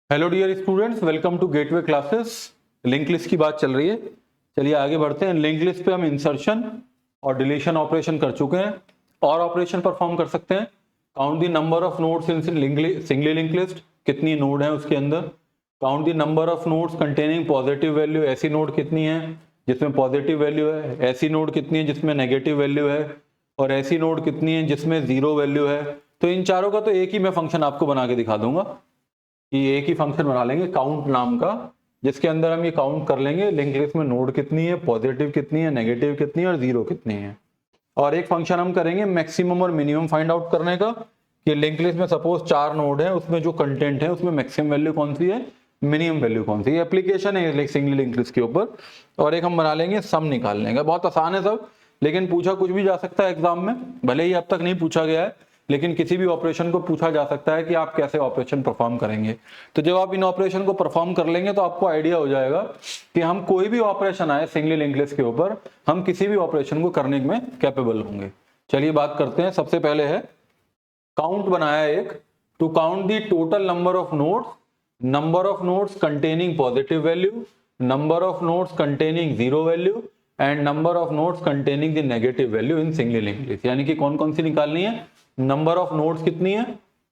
Hello dear students, welcome to Gateway Classes. Link list की बात चल रही है। चलिए आगे बढ़ते हैं। लिंक लिस्ट पे हम इंसर्शन और डिलीशन ऑपरेशन कर चुके हैं और ऑपरेशन परफॉर्म कर सकते हैं। Count the number of nodes in singly link list, कितनी नोड है उसके अंदर। Count the number of nodes containing positive value, ऐसी नोड कितनी है जिसमें पॉजिटिव वैल्यू है, ऐसी नोड कितनी है जिसमें नेगेटिव वैल्यू है, और ऐसी नोड कितनी है जिसमें जीरो वैल्यू है। तो इन चारों का तो एक ही मैं फंक्शन आपको बना के दिखा दूंगा कि एक ही फंक्शन बना लेंगे काउंट नाम का, जिसके अंदर हम ये काउंट कर लेंगे लिंक लिस्ट में नोड कितनी है, पॉजिटिव कितनी है, नेगेटिव कितनी है और जीरो कितनी है। और एक फंक्शन हम करेंगे मैक्सिमम और मिनिमम फाइंड आउट करने का कि लिंक लिस्ट में सपोज 4 नोड है, उसमें जो कंटेंट है उसमें मैक्सिमम वैल्यू कौन सी है, मिनिमम वैल्यू कौन सी है। एप्लीकेशन है सिंगल लिंक लिस्ट के ऊपर। और एक हम बना लेंगे सम निकालने का। बहुत आसान है सब, लेकिन पूछा कुछ भी जा सकता है एग्जाम में। भले ही अब तक नहीं पूछा गया है, लेकिन किसी भी ऑपरेशन को पूछा जा सकता है कि आप कैसे ऑपरेशन परफॉर्म करेंगे। तो जब आप इन ऑपरेशन को परफॉर्म कर लेंगे तो आपको आइडिया हो जाएगा कि हम कोई भी ऑपरेशन आए सिंगल लिंक लिस्ट के ऊपर, हम किसी भी ऑपरेशन को करने में कैपेबल होंगे। चलिए बात करते हैं। सबसे पहले है काउंट बनाया एक, to count the total number of nodes containing positive value, number of nodes containing zero value and number of nodes containing the negative value in single link list. यानी कि कौन कौन सी निकालनी है, नंबर ऑफ नोड्स कितनी है,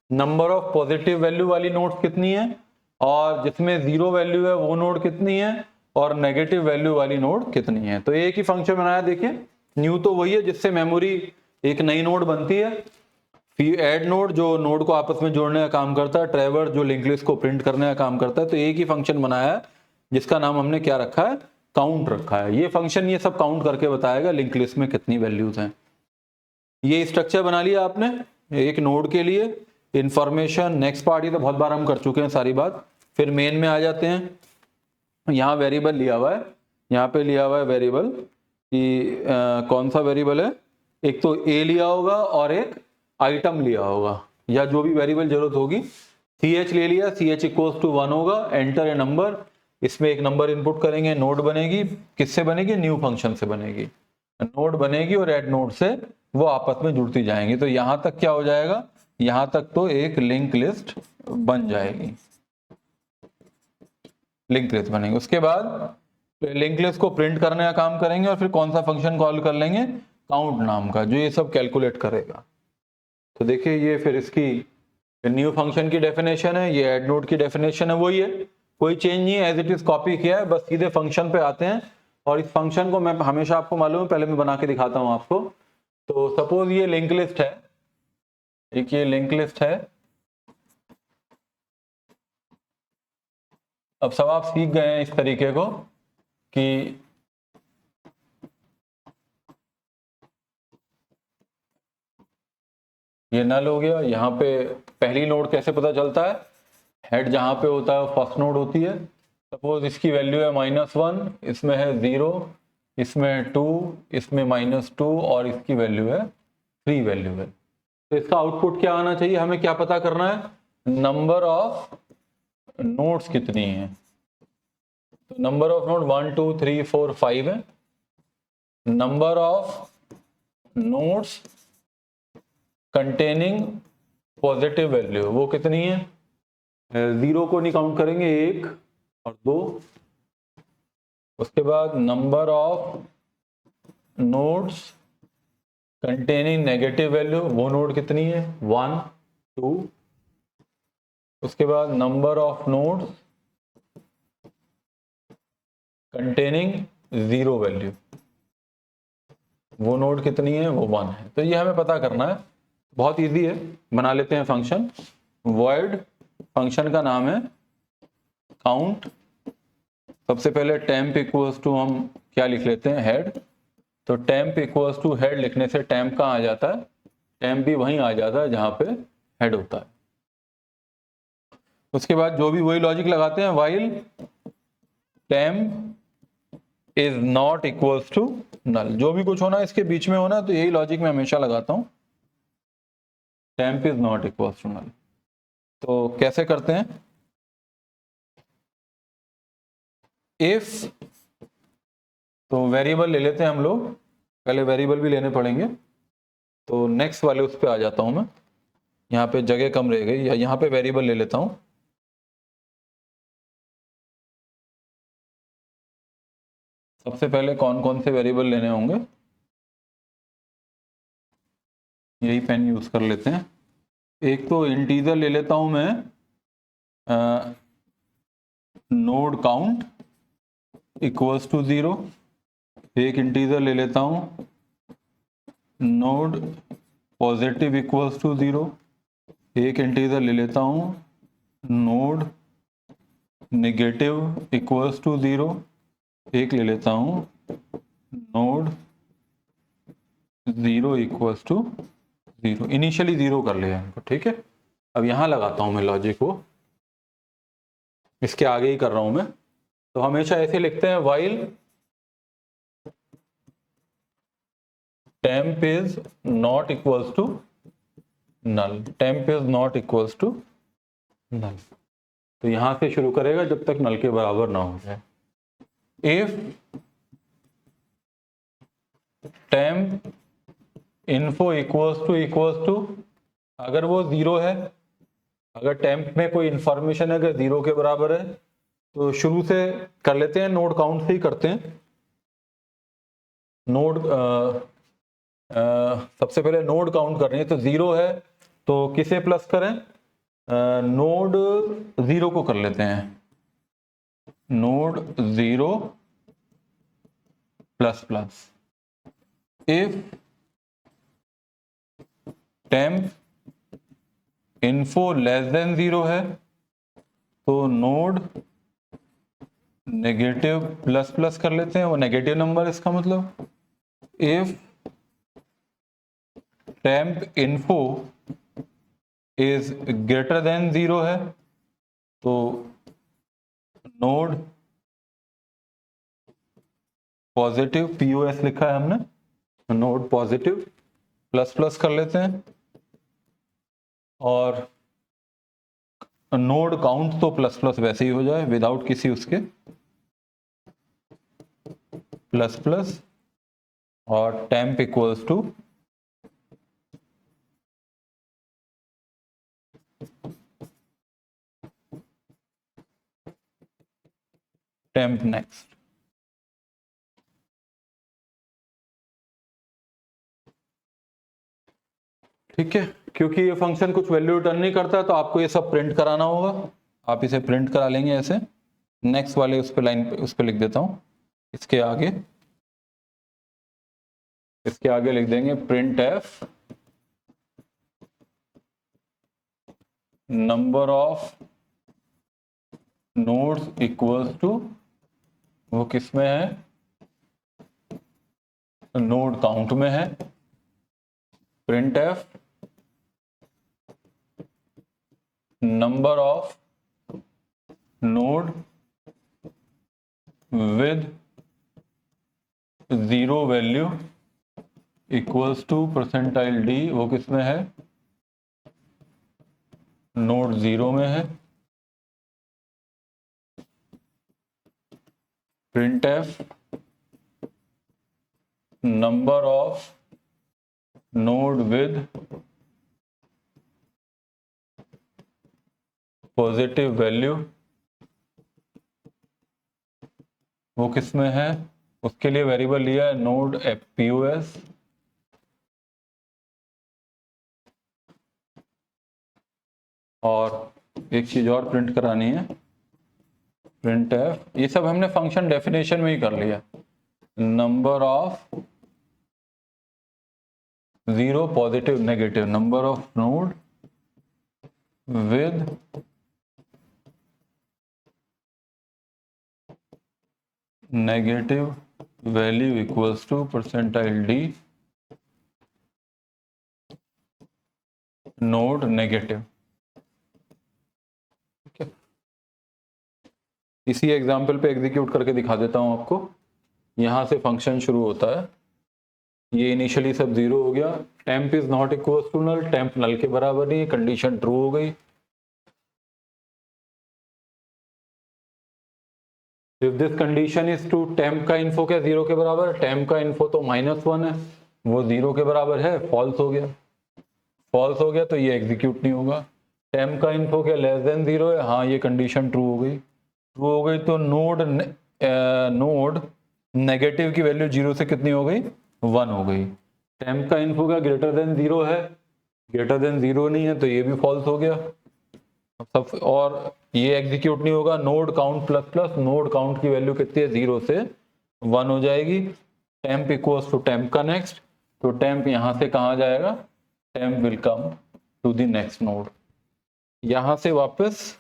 number of positive value वाली nodes कितनी है, और जिसमें जीरो वैल्यू है वो नोड कितनी है, और नेगेटिव वैल्यू वाली नोड कितनी है। तो एक ही फंक्शन बनाया। देखिए न्यू तो वही है जिससे मेमोरी एक नई नोड बनती है, फिर ऐड नोड जो नोड को आपस में जोड़ने का काम करता है, ट्रैवर जो लिंक लिस्ट को प्रिंट करने का काम करता है। तो एक ही फंक्शन बनाया है जिसका नाम हमने क्या रखा है, काउंट रखा है। ये फंक्शन ये सब काउंट करके बताएगा लिंक लिस्ट में कितनी वैल्यूज हैं। ये स्ट्रक्चर बना लिया आपने एक नोड के लिए। इंफॉर्मेशन नेक्स्ट पार्ट, ये तो बहुत बार हम कर चुके हैं सारी बात। फिर मेन में आ जाते हैं। यहाँ वेरिएबल लिया हुआ है, यहाँ पे लिया हुआ है वेरिएबल कि कौन सा वेरिएबल है। एक तो ए लिया होगा और एक आइटम लिया होगा, या जो भी वेरिएबल जरूरत होगी। सी एच ले लिया, सी एच इक्वल्स टू 1 होगा। एंटर ए नंबर, इसमें एक नंबर इनपुट करेंगे, नोड बनेगी। किससे बनेगी, न्यू फंक्शन से बनेगी। नोड बनेगी और ऐड नोड से वो आपस में जुड़ती जाएंगी। तो यहां तक क्या हो जाएगा, यहां तक तो एक लिंक लिस्ट बन जाएगी, लिंक लिस्ट बनेगी। उसके बाद लिंक लिस्ट को प्रिंट करने का काम करेंगे और फिर कौन सा फंक्शन कॉल कर लेंगे, काउंट नाम का, जो ये सब कैलकुलेट करेगा। तो देखिए ये फिर इसकी न्यू फंक्शन की डेफिनेशन है, ये ऐड नोड की डेफिनेशन है, वही है, कोई चेंज नहीं है, एज इट इज कॉपी किया है। बस सीधे फंक्शन पे आते हैं। और इस फंक्शन को मैं हमेशा, आपको मालूम है, पहले मैं बना के दिखाता हूं आपको। तो सपोज ये लिंक लिस्ट है, एक ये लिंक लिस्ट है। अब सब आप सीख गए हैं इस तरीके को कि ये नल हो गया। यहाँ पे पहली नोड कैसे पता चलता है, हेड जहां पे होता है फर्स्ट नोड होती है। सपोज इसकी वैल्यू है -1, इसमें है 0, इसमें 2, इसमें -2 और इसकी वैल्यू है 3 वैल्यू है। तो इसका आउटपुट क्या आना चाहिए, हमें क्या पता करना है, नंबर ऑफ नोड्स कितनी है। तो नंबर ऑफ नोड 1 2 3 4 5 है। Number of nodes containing positive value वो कितनी है, 0 को नहीं काउंट करेंगे, 1 और 2। उसके बाद number of nodes containing negative value, वो नोड कितनी है, 1 2। उसके बाद number of nodes containing zero value, वो नोड कितनी है, वो 1 है। तो ये हमें पता करना है, बहुत इजी है। बना लेते हैं फंक्शन void, फंक्शन का नाम है काउंट। सबसे पहले टेम्प इक्वल्स टू हम क्या लिख लेते हैं, हेड। तो टेम्प इक्वल्स टू हेड लिखने से टेम्प कहाँ आ जाता है, टेम्प भी वहीं आ जाता है जहां पे हेड होता है। उसके बाद जो भी वही लॉजिक लगाते हैं, while temp is not equals to null. जो भी कुछ होना इसके बीच में होना, तो यही लॉजिक मैं हमेशा लगाता हूं, temp is not equals to null. तो कैसे करते हैं, इफ, तो वेरिएबल ले लेते हैं हम लोग, पहले वेरिएबल भी लेने पड़ेंगे। तो नेक्स्ट वाले उस पर आ जाता हूं मैं, यहाँ पे जगह कम रह गई, या यहाँ पे वेरिएबल ले लेता हूँ। सबसे पहले कौन कौन से वेरिएबल लेने होंगे, यही पेन यूज कर लेते हैं। एक तो इंटीजर ले लेता हूं मैं, नोड काउंट इक्वल्स टू 0। एक इंटीजर ले लेता हूं नोड पॉजिटिव इक्वल्स टू 0। एक इंटीजर ले लेता हूं नोड नेगेटिव इक्वल्स टू 0। एक ले लेता हूं नोड 0 इक्वल्स टू 0। इनिशियली 0 कर लिया इनको, ठीक है। अब यहां लगाता हूं मैं लॉजिक को, इसके आगे ही कर रहा हूं मैं। तो हमेशा ऐसे लिखते हैं, while temp is not equals to null, temp is not equals to null। तो यहां से शुरू करेगा जब तक नल के बराबर ना हो जाए। If temp info equals to, अगर वो 0 है, अगर टेम्प में कोई इंफॉर्मेशन अगर 0 के बराबर है, तो शुरू से कर लेते हैं, नोड काउंट से ही करते हैं। नोड सबसे पहले नोड काउंट करनी है, तो 0 है तो किसे प्लस करें, नोड 0 को कर लेते हैं, node 0 plus plus. If temp info less than 0 है, तो नोड नेगेटिव प्लस प्लस कर लेते हैं, वो नेगेटिव नंबर इसका मतलब। If temp info is greater than 0 है, तो नोड पॉजिटिव, पीओएस लिखा है हमने, नोड पॉजिटिव प्लस प्लस कर लेते हैं। और नोड काउंट तो प्लस प्लस वैसे ही हो जाए विदाउट किसी उसके, प्लस प्लस और temp equals to temp next. ठीक है, क्योंकि ये फंक्शन कुछ वैल्यू रिटर्न नहीं करता, तो आपको ये सब प्रिंट कराना होगा। आप इसे प्रिंट करा लेंगे ऐसे। नेक्स्ट वाले उस पे लाइन पे उस पे लिख देता हूं, इसके आगे लिख देंगे print f number of nodes equals to, वो किस में है, नोड काउंट में है। Print f number of node with 0 value equals to percentile d, वो किस में है, नोड 0 में है। Print f number of node with positive value, वो किस में है, उसके लिए वेरिएबल लिया है नोड पीओएस। और एक चीज और प्रिंट करानी है, प्रिंट एफ, ये सब हमने फंक्शन डेफिनेशन में ही कर लिया, number of 0 positive negative, number of node with negative value equals to percentile D naught negative. इसी एग्जाम्पल पे एग्जीक्यूट करके दिखा देता हूं आपको। यहां से फंक्शन शुरू होता है, ये इनिशियली सब 0 हो गया, temp is not equal to null, temp null के बराबर नहीं है, कंडीशन ट्रू हो गई। If this condition is true, temp का इन्फो क्या 0 के बराबर है, टेम्प का इन्फो तो -1 है, वो 0 के बराबर है, फॉल्स हो गया। फॉल्स हो गया तो ये एग्जीक्यूट नहीं होगा। टेम्प का इन्फो क्या लेस देन 0 है, हाँ ये कंडीशन ट्रू हो गई। ट्रू हो गई तो नोड नेगेटिव की वैल्यू 0 से कितनी हो गई, 1 हो गई। टेम्प का इन्फो का ग्रेटर देन 0 है, ग्रेटर देन 0 नहीं है तो ये भी फॉल्स हो गया सब, और ये एग्जीक्यूट नहीं होगा। Node count plus plus, node count की वैल्यू कितनी है, 0 से 1 हो जाएगी। टेम्प इक्वल्स टू टेम्प का नेक्स्ट, तो टेम्प यहां से कहाँ जाएगा, temp will come to the next node. यहां से वापस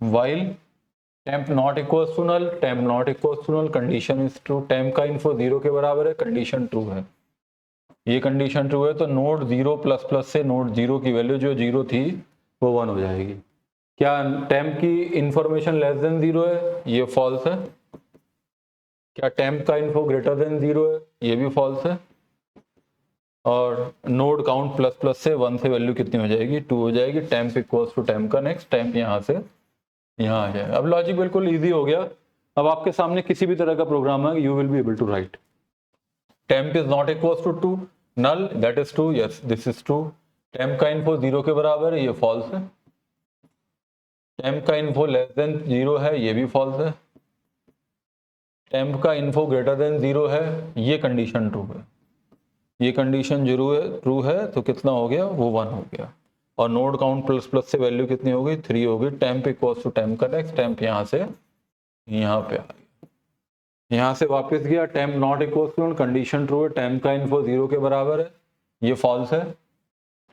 while temp not equals to null, temp not equals to null, condition is true, temp का इन्फो 0 के बराबर है, कंडीशन ट्रू है, ये कंडीशन ट्रू है, तो नोड 0 प्लस प्लस से नोड 0 की वैल्यू जो 0 थी वो 1 हो जाएगी। क्या टेम्प की इंफॉर्मेशन लेस देन 0 है, ये फॉल्स है। क्या टेम्प का इन्फो ग्रेटर देन 0 है, ये भी फॉल्स है। और नोड काउंट प्लस प्लस से 1 से वैल्यू कितनी हो जाएगी, 2 हो जाएगी। टेम्प इक्वल्स टू टेम्प का नेक्स्ट, टेम्प यहाँ से यहाँ आ जाएगा। अब लॉजिक बिल्कुल इजी हो गया। अब आपके सामने किसी भी तरह का प्रोग्राम है, you will be able to write temp is not equals to true, null that is true, yes this is true. Temp का इन्फो 0 के बराबर है, ये फॉल्स है। टेम्प का इन्फो लेस देन 0 है, ये भी फॉल्स है। टेम्प का इन्फो ग्रेटर देन 0 है, ये कंडीशन ट्रू है, ये कंडीशन ट्रू है, तो कितना हो गया, वो 1 हो गया। और नोड काउंट प्लस प्लस से वैल्यू कितनी हो गई, 3 हो गई। टेम्प इक्वल्स टू टेम्प का नेक्स्ट, टेम्प यहाँ से यहाँ पे आ गया, यहाँ से वापस गया। Temp not equals to, condition true है, टेम्प का इन्फो 0 के बराबर है, ये फॉल्स है।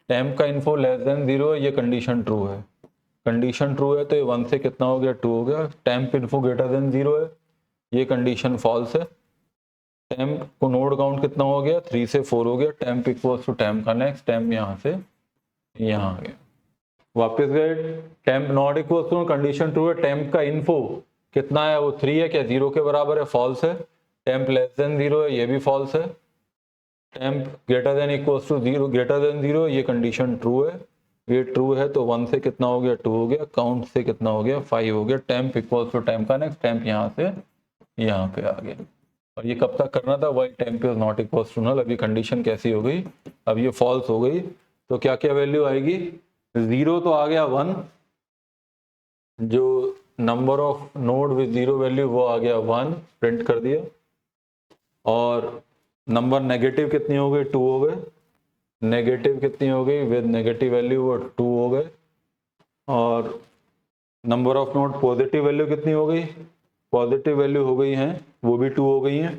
टेम्प का इन्फो लेस देन 0 है, ये कंडीशन ट्रू है, कंडीशन ट्रू है तो ये 1 से कितना हो गया, 2 हो गया। टेम्प इन्फो ग्रेटर देन 0 है, ये कंडीशन फॉल्स है। टेम्प को नोड काउंट कितना हो गया, 3 से 4 हो गया। टेम्प इक्वल्स टू टेम्प का नेक्स्ट, टेम्प यहाँ से यहाँ आ गया, वापस गए। Temp not equals to, condition true है, टेम्प का इन्फो कितना है, वो 3 है, क्या 0 के बराबर है, फॉल्स है। टेम्प लेस देन 0 है, ये भी फॉल्स है। Temp greater than equals to 0, greater than 0, ये कंडीशन ट्रू है, ये ट्रू है तो 1 से कितना हो गया, 2 हो गया। काउंट से कितना हो गया, 5 हो गया। टेम्प इक्वल्स टू टेम्प का नेक्स्ट, टेम्प यहाँ से यहाँ पे आ गया। और ये कब तक करना था, while temp is not equals to null. अभी कंडीशन कैसी हो गई, अब ये फॉल्स हो गई, तो क्या क्या वैल्यू आएगी, 0 तो आ गया 1, जो number of node with 0 value वो आ गया 1, प्रिंट कर दिया। और नंबर नेगेटिव कितनी हो गई, 2 हो गए। नेगेटिव कितनी हो गई, विद नेगेटिव वैल्यू वो 2 हो गए। और number of node positive value कितनी हो गई, पॉजिटिव वैल्यू हो गई हैं, वो भी 2 हो गई हैं।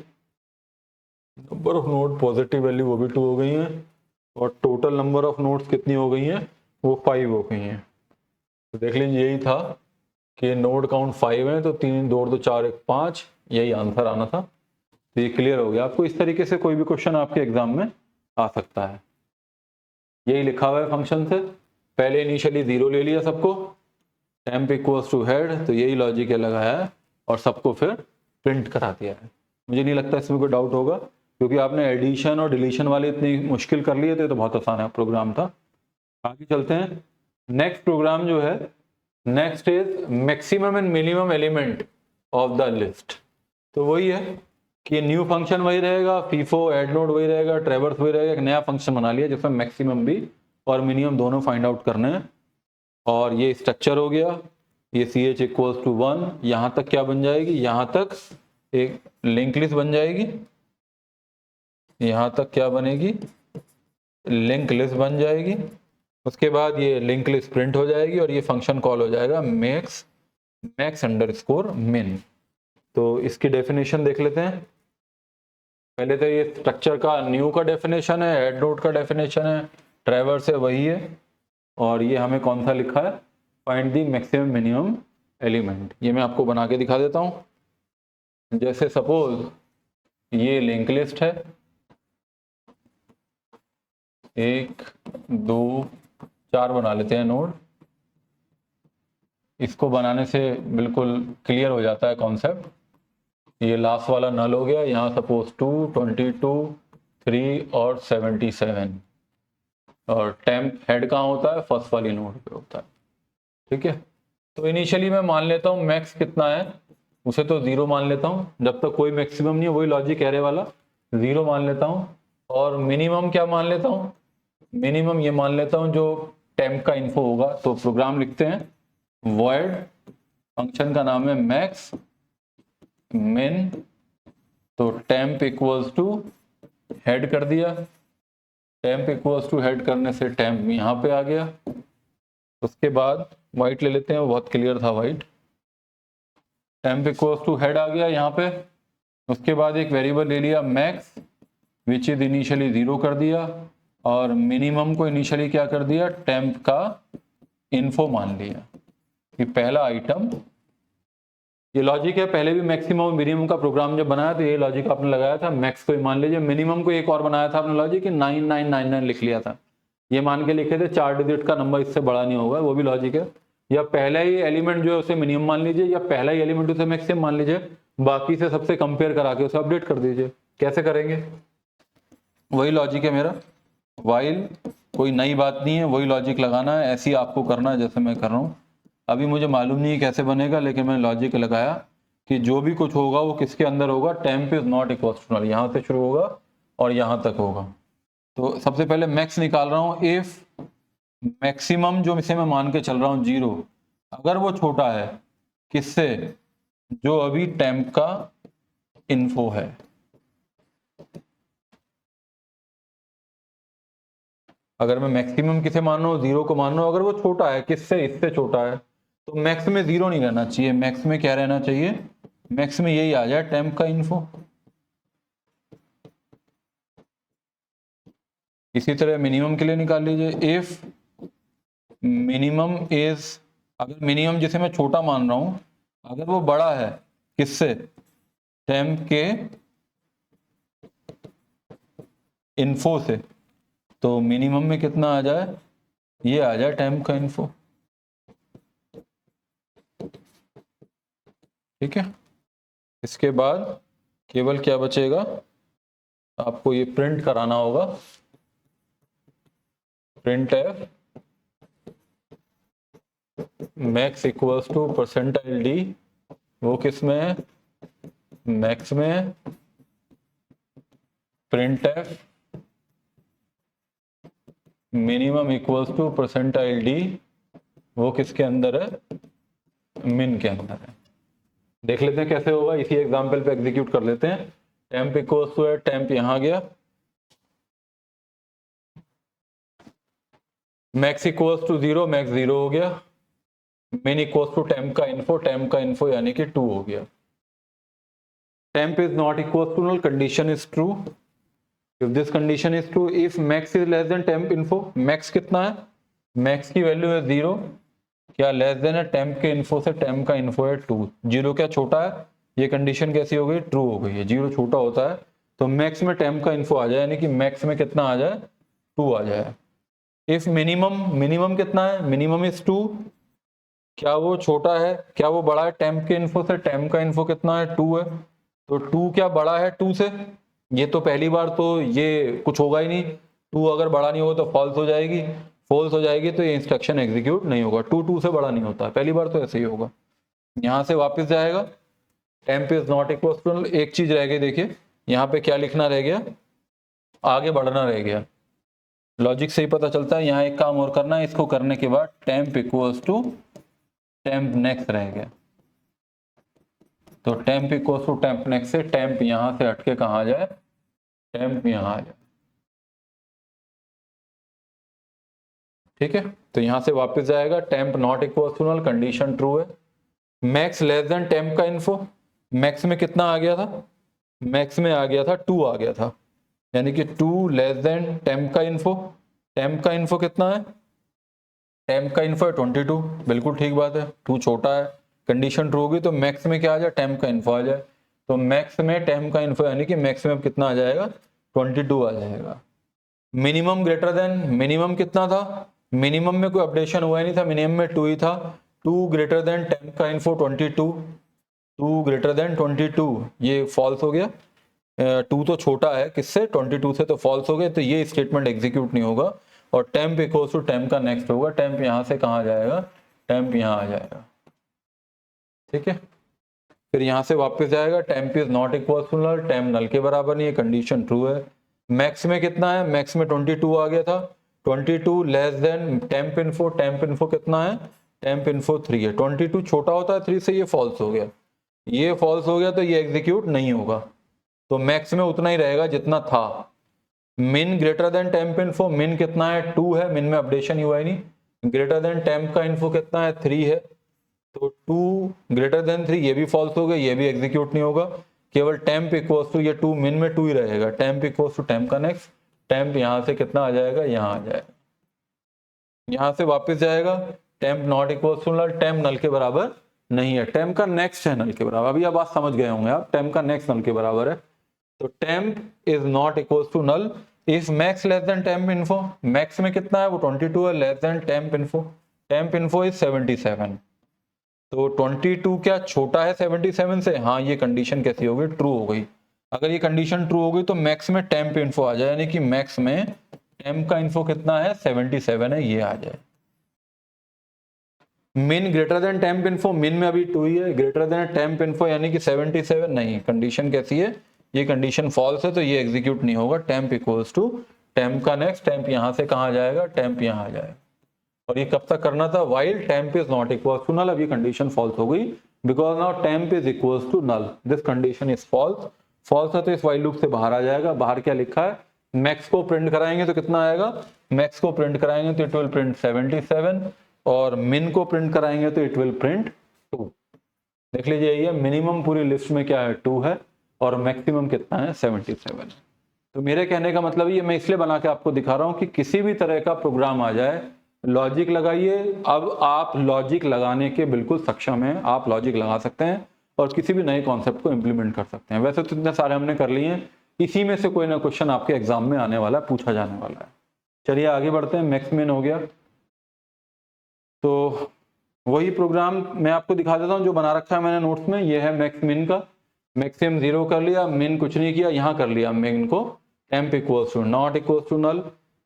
Number of node positive value वो भी 2 हो गई हैं। और टोटल नंबर ऑफ नोड्स कितनी हो गई हैं, वो 5 हो गई हैं। तो देख लीजिए यही था कि नोड काउंट 5 है, तो 3 2 2 4 1 5, यही आंसर आना था। तो ये क्लियर हो गया आपको। इस तरीके से कोई भी क्वेश्चन आपके एग्जाम में आ सकता है। यही लिखा हुआ है फंक्शन से, पहले इनिशियली 0 ले लिया सबको, टेम्प इक्वल्स टू हेड, तो यही लॉजिक है लगाया है और सबको फिर प्रिंट करा दिया है। मुझे नहीं लगता इसमें कोई डाउट होगा, क्योंकि आपने एडिशन और डिलीशन वाले इतनी मुश्किल कर लिए थे, तो बहुत आसान है प्रोग्राम था। आगे चलते हैं। नेक्स्ट प्रोग्राम जो है, next is maximum and minimum element of the list. तो वही है कि न्यू फंक्शन वही रहेगा, फीफो एड नोड वही रहेगा, ट्रैवर्स वही रहेगा, एक नया फंक्शन बना लिया जिसमें मैक्सिमम भी और मिनिमम दोनों फाइंड आउट करने हैं। और ये स्ट्रक्चर हो गया, ये CH इक्वल्स टू 1, यहाँ तक क्या बन जाएगी, यहाँ तक एक लिंक लिस्ट बन जाएगी, यहाँ तक क्या बनेगी, लिंक लिस्ट बन जाएगी। उसके बाद ये लिंक लिस्ट प्रिंट हो जाएगी और ये फंक्शन कॉल हो जाएगा मैक्स अंडरस्कोर मिन। तो इसकी डेफिनेशन देख लेते हैं। पहले तो ये स्ट्रक्चर का न्यू का डेफिनेशन है, हेड नोड का डेफिनेशन है, ट्रैवर्स है वही है, और ये हमें कौन सा लिखा है, find the maximum minimum element. ये मैं आपको बना के दिखा देता हूँ। जैसे सपोज ये लिंक लिस्ट है, 1 2 4 बना लेते हैं नोड। इसको बनाने से बिल्कुल क्लियर हो जाता है कॉन्सेप्ट। ये लास्ट वाला नल हो गया, यहाँ सपोज 2 22 3 और 77, और टेम्प हेड कहाँ होता है, फर्स्ट वाली नोड पे होता है। ठीक है, तो इनिशियली मैं मान लेता हूँ मैक्स कितना है, उसे तो 0 मान लेता हूँ, जब तक कोई मैक्सिमम नहीं है, वही लॉजिक एरे वाला 0 मान लेता हूँ। और मिनिमम क्या मान लेता हूँ, मिनिमम ये मान लेता हूँ जो टेम्प का इन्फो होगा। तो प्रोग्राम लिखते हैं, वॉइड फंक्शन का नाम है मैक्स मिन तो टेम्प इक्वल्स टू हेड कर दिया, टेम्प इक्वल्स टू हेड करने से टेम्प यहाँ पे आ गया। उसके बाद वाइट ले लेते हैं, वो बहुत क्लियर था वाइट। टेम्प इक्वल्स टू हेड आ गया यहाँ पे। उसके बाद एक वेरिएबल ले लिया मैक्स, विच इज इनिशियली 0 कर दिया, और मिनिमम को इनिशियली क्या कर दिया, टेम्प का इन्फो मान लिया कि पहला आइटम। ये लॉजिक है, पहले भी मैक्सिमम और मिनिमम का प्रोग्राम जब बनाया तो ये लॉजिक आपने लगाया था, मैक्स को ही मान लीजिए, मिनिमम को एक और बनाया था आपने लॉजिक कि 9999 लिख लिया था, ये मान के लिखे थे 4 डिजिट का नंबर इससे बड़ा नहीं होगा, वो भी लॉजिक है। या पहला ही एलिमेंट जो है उसे मिनिमम मान लीजिए, या पहला ही एलिमेंट उसे मैक्सिमम मान लीजिए, बाकी से सबसे कंपेयर करा के उसे अपडेट कर दीजिए। कैसे करेंगे, वही लॉजिक है मेरा, वाइल कोई नई बात नहीं है, वही लॉजिक लगाना है, ऐसे ही आपको करना है जैसे मैं कर रहा हूँ। अभी मुझे मालूम नहीं है कैसे बनेगा, लेकिन मैंने लॉजिक लगाया कि जो भी कुछ होगा वो किसके अंदर होगा, temp is not equal to null, यहाँ से शुरू होगा और यहाँ तक होगा। तो सबसे पहले मैक्स निकाल रहा हूँ, इफ मैक्सिमम जो इसे मैं मान के चल रहा हूँ 0, अगर वो छोटा है किससे, जो अभी टेम्प का इन्फो है। अगर मैं मैक्सिमम किसे मान रहा हूँ, 0 को मान रहा हूँ, अगर वो छोटा है किससे, इससे छोटा है, तो मैक्स में 0 नहीं रहना चाहिए, मैक्स में क्या रहना चाहिए, मैक्स में यही आ जाए टेम्प का इन्फो। इसी तरह मिनिमम के लिए निकाल लीजिए, इफ मिनिमम इज, अगर मिनिमम जिसे मैं छोटा मान रहा हूं अगर वो बड़ा है किससे, टेम्प के इन्फो से, तो मिनिमम में कितना आ जाए, ये आ जाए टेम्प का इन्फो। ठीक है, इसके बाद केवल क्या बचेगा, आपको ये प्रिंट कराना होगा, print F max equals to percentile d, वो किस में है, मैक्स में है। Print F minimum equals to percentile d, वो किसके अंदर है, मिन के अंदर है। देख लेते हैं कैसे होगा, इसी एग्जांपल पे एग्जीक्यूट कर लेते हैं। टेम्प इक्वल्स टू है, टेम्प यहां गया, मैक्स इक्वल्स टू 0, मैक्स 0 हो गया, मिन इक्वल्स टू टेम्प का इन्फो, टेम्प का इन्फो यानी कि 2 हो गया। Temp is not equals to null, condition is true. If this condition is true, if max is less than temp info, max कितना है, मैक्स की वैल्यू है 0, क्या लेस देन है टेम्प के इन्फो से, टेम्प का इन्फो है 2, 0 क्या छोटा है, ये कंडीशन कैसी हो गई, ट्रू हो गई है, 0 छोटा होता है तो मैक्स में टेम्प का इन्फो आ जाए, यानी कि मैक्स में कितना आ जाए, 2 आ जाए। इफ मिनिमम, मिनिमम कितना है, मिनिमम इज 2, क्या वो छोटा है, क्या वो बड़ा है टेम्प के इन्फो से, टेम्प का इन्फो कितना है, 2 है, तो 2 क्या बड़ा है 2 से, ये तो पहली बार तो ये कुछ होगा ही नहीं, 2 अगर बड़ा नहीं होगा तो फॉल्स हो जाएगी, फॉल्स हो जाएगी तो ये इंस्ट्रक्शन एग्जीक्यूट नहीं होगा, 2 से बड़ा नहीं होता, पहली बार तो ऐसे ही होगा। यहां से वापस जाएगा, temp is not equal to, एक चीज रह गई, देखिए यहाँ पे क्या लिखना रह गया, आगे बढ़ना रह गया, लॉजिक से ही पता चलता है। यहाँ एक काम और करना है, इसको करने के बाद temp equals to temp next रह गया, तो temp equals to temp next से टेम्प यहां से हटके कहा जाए, टेम्प यहां आ जाए। ठीक है, तो यहां से वापस जाएगा, temp not equal to null, condition true है। मैक्स लेस देन टेम्प का इन्फो, मैक्स में कितना आ गया था, मैक्स में आ गया था 2 आ गया था, यानी कि 2 लेस देन टेम्प का इन्फो, टेम्प का इन्फो कितना है, टेम्प का इन्फो है 22, बिल्कुल ठीक बात है, 2 छोटा है, कंडीशन ट्रू होगी तो मैक्स में क्या आ जाए, टेम्प का इन्फो आ जाए, तो मैक्स में टेम्प का इन्फो यानी कि मैक्स में कितना आ जाएगा, 22 आ जाएगा। मिनिमम ग्रेटर देन, मिनिमम कितना था, मिनिमम में कोई अपडेशन हुआ ही नहीं था, मिनिमम में 2 ही था, 2 ग्रेटर देन टेम्प का इन्फो 22, 2 ग्रेटर देन 22, ये फॉल्स हो गया, 2 तो छोटा है किससे, 22 से, तो फॉल्स हो गया, तो ये स्टेटमेंट एग्जीक्यूट नहीं होगा, और टेम्प इक्वल्स टू टेम्प का नेक्स्ट होगा, टेम्प यहां से कहाँ जाएगा, टेम्प यहां आ जाएगा। ठीक है, फिर यहां से वापस जाएगा, temp is not equal to null, temp null के बराबर नहीं है, कंडीशन ट्रू है। मैक्स में कितना है, मैक्स में 22 आ गया था, 22 less than temp info, temp info कितना है, टेम्प इन्फो 3 है, 22 छोटा होता है 3 से, ये फॉल्स हो गया, ये फॉल्स हो गया तो ये एग्जीक्यूट नहीं होगा, तो मैक्स में उतना ही रहेगा जितना था। मिन ग्रेटर देन टेम्प इन्फो, मिन कितना है 2 है, मिन में अपडेशन हुआ ही नहीं। ग्रेटर देन टेम्प का इन्फो कितना है 3 है, तो 2 ग्रेटर देन 3 ये भी फॉल्स हो गया, ये भी एग्जीक्यूट नहीं होगा। केवल टेम्प इक्वल्स टू ये 2 मिन में 2 ही रहेगा, टेम्प इक्वल्स टू टेम्प का नेक्स्ट, टेम्प यहां से कितना आ जाएगा, यहां आ जाएगा, यहां से वापस जाएगा। Temp not equals to null, temp null के बराबर नहीं है, टेम्प का नेक्स्ट है नल के बराबर। अभी आप बात समझ गए होंगे आप, टेम्प का नेक्स्ट नल के बराबर है, तो temp is not equals to null if max less than temp info. Max में कितना है वो 22 है, less than temp info, temp info is 77, तो 22 क्या छोटा है 77 से? हाँ, ये कंडीशन कैसी हो गई, ट्रू हो गई। अगर ये कंडीशन ट्रू हो गई तो मैक्स में टेम्प इन्फो आ जाए, यानी कि मैक्स में टेम्प का इन्फो कितना है 77 है, ये आ जाए। मिन ग्रेटर देन टेम्प इन्फो, मिन में अभी 2 ही है, ग्रेटर देन टेम्प इन्फो यानी कि 77 नहीं, कंडीशन कैसी है, ये कंडीशन फॉल्स है, तो ये एग्जीक्यूट नहीं होगा। टेम्प इक्वल्स टू टेम्प का नेक्स्ट, टेम्प यहां से कहां जाएगा, टेम्प यहां आ जाएगा। और ये कब तक करना था, while temp is not equals to null. अब ये कंडीशन फॉल्स हो गई, because now temp is equals to null, this condition is false. False है तो इस वाइल लूप से बाहर आ जाएगा। बाहर क्या लिखा है, मैक्स को प्रिंट कराएंगे तो कितना आएगा, मैक्स को प्रिंट कराएंगे तो इट विल प्रिंट 77, और मिन को प्रिंट कराएंगे तो इट विल प्रिंट 2। देख लीजिए, ये मिनिमम पूरी लिस्ट में क्या है 2 है, और मैक्सिमम कितना है 77। तो मेरे कहने का मतलब ये मैं इसलिए बना के आपको दिखा रहा हूं कि किसी भी तरह का प्रोग्राम आ जाए, लॉजिक लगाइए। अब आप लॉजिक लगाने के बिल्कुल सक्षम हैं, आप लॉजिक लगा सकते हैं और किसी भी नए कॉन्सेप्ट को इंप्लीमेंट कर सकते हैं। वैसे तो इतने सारे हमने कर लिए हैं, इसी में से कोई ना क्वेश्चन आपके एग्जाम में आने वाला है, पूछा जाने वाला है। चलिए आगे बढ़ते हैं, मैक्स मिन हो गया, तो वही प्रोग्राम मैं आपको दिखा देता हूं जो बना रखा है मैंने नोट्स में। ये है मैक्स मिन का, मैक्सिमम 0 कर लिया, मिन कुछ नहीं किया, यहां कर लिया मिन को temp equals to not equals to null.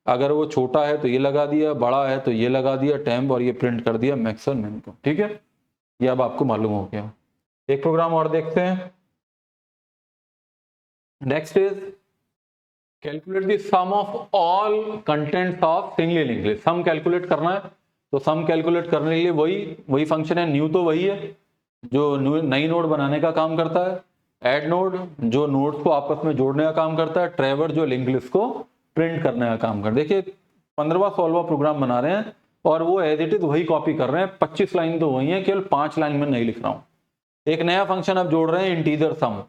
अगर वो छोटा है तो ये लगा दिया, बड़ा है तो ये लगा दिया टेम्प, और ये प्रिंट कर दिया मैक्स और मिन को। ठीक है, ये अब आपको मालूम हो गया। एक प्रोग्राम और देखते हैं, next is calculate the sum of all contents of single linked list. Sum calculate करना है, तो सम कैलकुलेट करने के लिए वही फंक्शन है, न्यू तो वही है जो नई नोड बनाने का काम करता है, ऐड नोड जो नोड्स को आपस में जोड़ने का काम करता है, ट्रैवर जो लिंक लिस्ट को प्रिंट करने का काम करता है। देखिए 15वां-16वां प्रोग्राम बना रहे हैं और वो एज इट इज वही कॉपी कर रहे हैं, 25 लाइन तो वही है, केवल 5 लाइन में नहीं लिख रहा हूं। एक नया फंक्शन अब जोड़ रहे हैं, इंटीजर सम।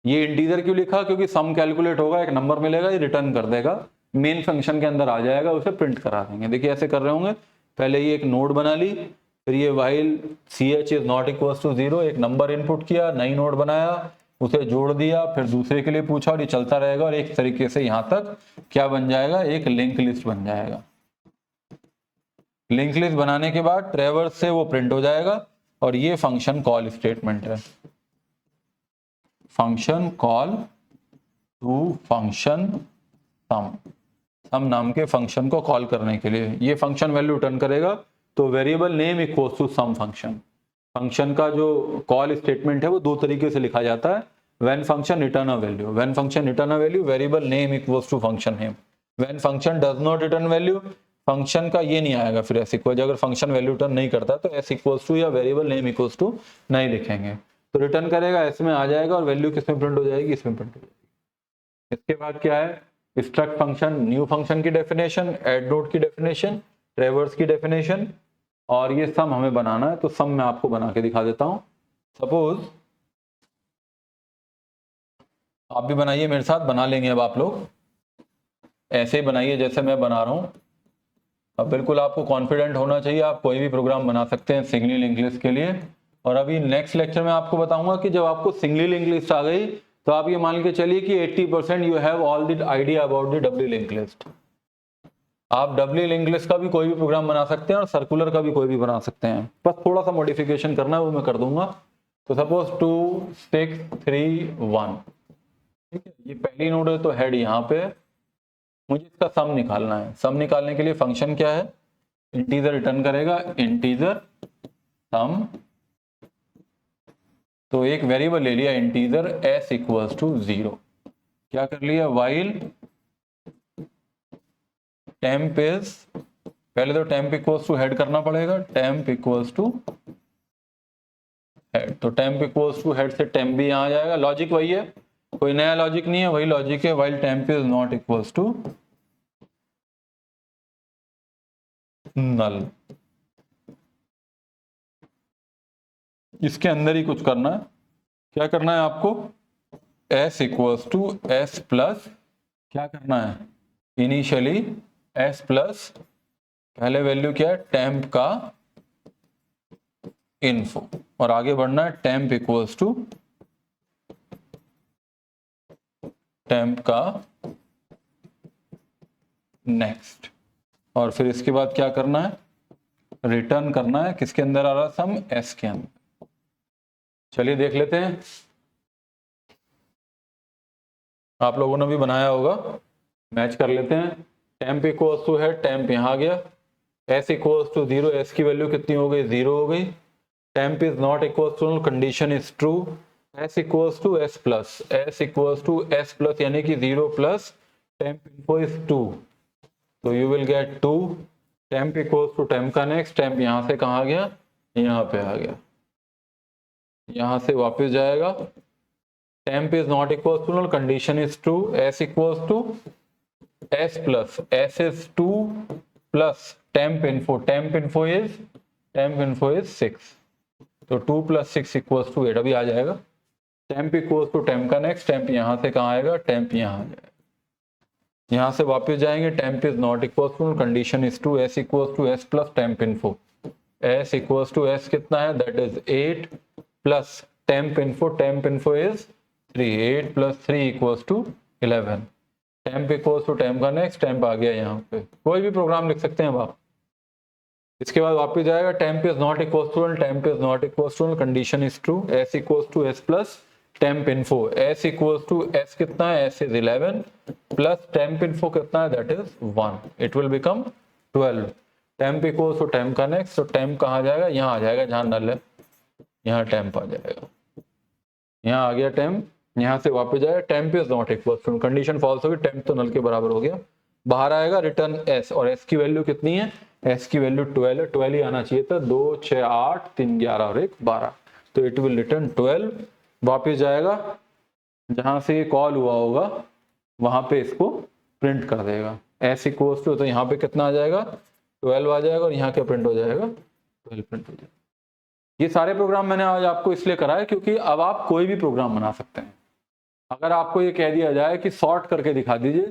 ये इंटीजर क्यों लिखा, क्योंकि सम कैलकुलेट होगा, एक नंबर मिलेगा, ये रिटर्न कर देगा, मेन फंक्शन के अंदर आ जाएगा, उसे प्रिंट करा देंगे। देखिए ऐसे कर रहे होंगे, पहले ये एक नोड बना ली, फिर ये while ch is not equals to 0, एक नंबर इनपुट किया, नई नोड बनाया, उसे जोड़ दिया, फिर दूसरे के लिए पूछा, और ये चलता रहेगा, और एक तरीके से यहां तक क्या बन जाएगा, एक लिंक लिस्ट बन जाएगा। लिंक लिस्ट बनाने के बाद ट्रैवर्स से वो प्रिंट हो जाएगा, और ये फंक्शन कॉल स्टेटमेंट है, फंक्शन कॉल टू फंक्शन सम। सम नाम के फंक्शन को कॉल करने के लिए ये फंक्शन वैल्यू रिटर्न करेगा, तो variable name equals to sum function. Function का जो कॉल स्टेटमेंट है वो दो तरीके से लिखा जाता है, when function return a value, when function return a value variable name equals to function name, when function does not return value, function का ये नहीं आएगा फिर एस इक्वल, अगर फंक्शन वैल्यू रिटर्न नहीं करता तो एस इक्वल्स टू या वेरिएबल नेम इक्वल्स टू नहीं लिखेंगे, तो रिटर्न करेगा एस में आ जाएगा, और वैल्यू किस में प्रिंट हो जाएगी, इसमें प्रिंट हो जाएगी। इसके बाद क्या है, स्ट्रक्ट फंक्शन, न्यू फंक्शन की डेफिनेशन, ऐड नोड की डेफिनेशन, ट्रैवर्स की डेफिनेशन, और ये सम हमें बनाना है, तो सम मैं आपको बना के दिखा देता हूं। सपोज आप भी बनाइए मेरे साथ, बना लेंगे अब आप लोग, ऐसे ही बनाइए जैसे मैं बना रहा हूं। अब बिल्कुल आपको कॉन्फिडेंट होना चाहिए, आप कोई भी प्रोग्राम बना सकते हैं सिंगली लिंक लिस्ट के लिए। और अभी नेक्स्ट लेक्चर में आपको बताऊंगा कि जब आपको सिंगली लिंक लिस्ट आ गई तो आप ये मान के चलिए कि 80% you have all the idea about the W link list. आप डब्ल्यू लिंक लिस्ट का भी कोई भी प्रोग्राम बना सकते हैं और सर्कुलर का भी कोई भी बना सकते हैं, बस थोड़ा सा मॉडिफिकेशन करना है, वो मैं कर दूंगा। तो सपोज 2 6 3 1, ठीक है, ये पहली नोड है तो हेड यहाँ पे, मुझे इसका सम निकालना है। सम निकालने के लिए फंक्शन क्या है, इंटीजर रिटर्न करेगा, इंटीजर सम। तो एक वेरिएबल ले लिया इंटीजर s इक्वल्स टू 0, क्या कर लिया, वाइल टेम्प इज, पहले तो टेम्प इक्वल्स टू हेड करना पड़ेगा, टेम्प इक्वल्स टू हेड, तो टेम्प इक्वल्स टू हेड से टेम्प भी यहां आ जाएगा, लॉजिक वही है, कोई नया लॉजिक नहीं है, वही लॉजिक है, while temp is not equals to null। इसके अंदर ही कुछ करना है। क्या करना है आपको? s equals to s plus क्या करना है? इनिशियली s प्लस पहले वैल्यू क्या है? टेम्प का इन्फो, और आगे बढ़ना है टेम्प इक्वल्स टू टेम्प का नेक्स्ट, और फिर इसके बाद क्या करना है? रिटर्न करना है। किसके अंदर आ रहा सम? s के अंदर। चलिए देख लेते हैं, आप लोगों ने भी बनाया होगा, मैच कर लेते हैं। टेम्प इक्वल्स टू है, टेम्प यहाँ आ गया, s इक्वल्स टू 0, s की वैल्यू कितनी हो गई? 0 हो गई। Temp is not equals to, condition is true. s equals to s plus, s equals to s plus यानी कि 0 प्लस टेम्प इन्फो इज 2, तो you will get 2। Temp equals to temp का नेक्स्ट, टेम्प यहाँ से कहाँ आ गया? यहाँ पे आ गया, यहाँ से वापस जाएगा। temp is not equals to null, condition is true, s equals to s plus, s is 2 plus temp info is 6, तो 2 plus 6 equals to 8 अभी आ जाएगा। temp equals to temp का next, temp यहाँ से कहाँ आएगा? temp यहाँ आ जाएगा, यहाँ से वापस जाएंगे। temp is not equals to null, condition is true, s equals to s plus temp info, s equals to s कितना है? that is 8 plus temp info is 3, 8 plus 3 equals to 11। temp equals to temp का next, temp आ गया यहाँ पे, कोई भी programme लिख सकते हैं आप। इसके बाद वापस जाएगा, temp is not equals to null, temp is not equals to null, condition is true, s equals to s plus temp info, s equals to s कितना है? s is 11 plus temp info कितना है? that is 1, it will become 12। temp equals to temp का next, तो temp कहाँ जाएगा? यहाँ आ जाएगा जहाँ नल है, यहाँ temp आ जाएगा, यहाँ आ गया temp, यहाँ से वापस जाएगा। Temp is not equal to, condition false होगी, टेम्प तो नल के बराबर हो गया, बाहर आएगा रिटर्न s, और s की वैल्यू कितनी है? s की वैल्यू 12 है, 12 ही आना चाहिए था, 2 6 8 3 11 और 1 12, तो इट विल रिटर्न 12। वापस जाएगा जहां से ये कॉल हुआ होगा वहां पे इसको प्रिंट कर देगा, s इक्वल्स टू, तो यहाँ पे कितना आ जाएगा? 12 आ जाएगा, और यहाँ क्या प्रिंट हो जाएगा? 12 प्रिंट हो जाएगा। ये सारे प्रोग्राम मैंने आज आपको इसलिए कराया क्योंकि अब आप कोई भी प्रोग्राम बना सकते हैं। अगर आपको ये कह दिया जाए कि सॉर्ट करके दिखा दीजिए,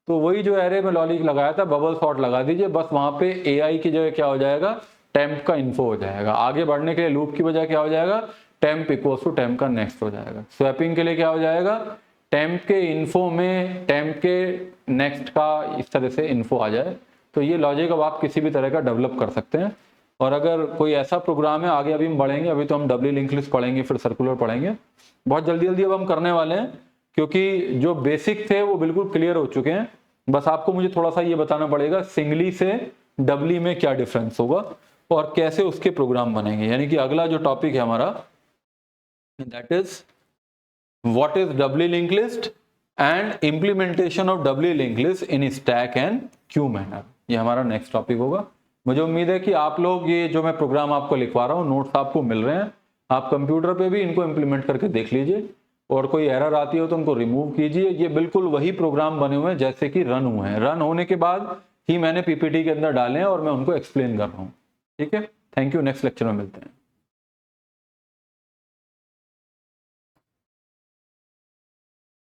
तो वही जो एरे में लॉजिक लगाया था, बबल सॉर्ट लगा दीजिए, बस वहां पे AI की जगह क्या हो जाएगा? टेम्प का इन्फो हो जाएगा। आगे बढ़ने के लिए लूप की बजाय क्या हो जाएगा? टेम्प इक्वल्स टू टेम्प का नेक्स्ट हो जाएगा। स्वैपिंग के लिए क्या हो जाएगा? टेम्प के इन्फो में टेम्प के नेक्स्ट का इस तरह से इन्फो आ जाए। तो ये लॉजिक अब आप किसी भी तरह का डेवलप कर सकते हैं। और अगर कोई ऐसा प्रोग्राम है, आगे अभी हम बढ़ेंगे, अभी तो हम डब्ल्यू लिंक लिस्ट पढ़ेंगे, फिर सर्कुलर पढ़ेंगे, बहुत जल्दी जल्दी अब हम करने वाले हैं, क्योंकि जो बेसिक थे वो बिल्कुल क्लियर हो चुके हैं। बस आपको मुझे थोड़ा सा ये बताना पड़ेगा सिंगली से डब्ली में क्या डिफरेंस होगा और कैसे उसके प्रोग्राम बनेंगे। यानी कि अगला जो टॉपिक है हमारा, that is what is W link list and implementation of W link list in stack and Q manner. ये हमारा नेक्स्ट टॉपिक होगा। मुझे उम्मीद है कि आप लोग ये जो मैं प्रोग्राम आपको लिखवा रहा हूँ, नोट्स आपको मिल रहे हैं, आप कंप्यूटर पे भी इनको इम्प्लीमेंट करके देख लीजिए, और कोई एरर आती हो तो उनको रिमूव कीजिए। ये बिल्कुल वही प्रोग्राम बने हुए हैं जैसे कि रन हुए हैं, रन होने के बाद ही मैंने पीपीटी के अंदर डाले हैं और मैं उनको एक्सप्लेन कर रहा हूँ। ठीक है, थैंक यू, नेक्स्ट लेक्चर में मिलते हैं।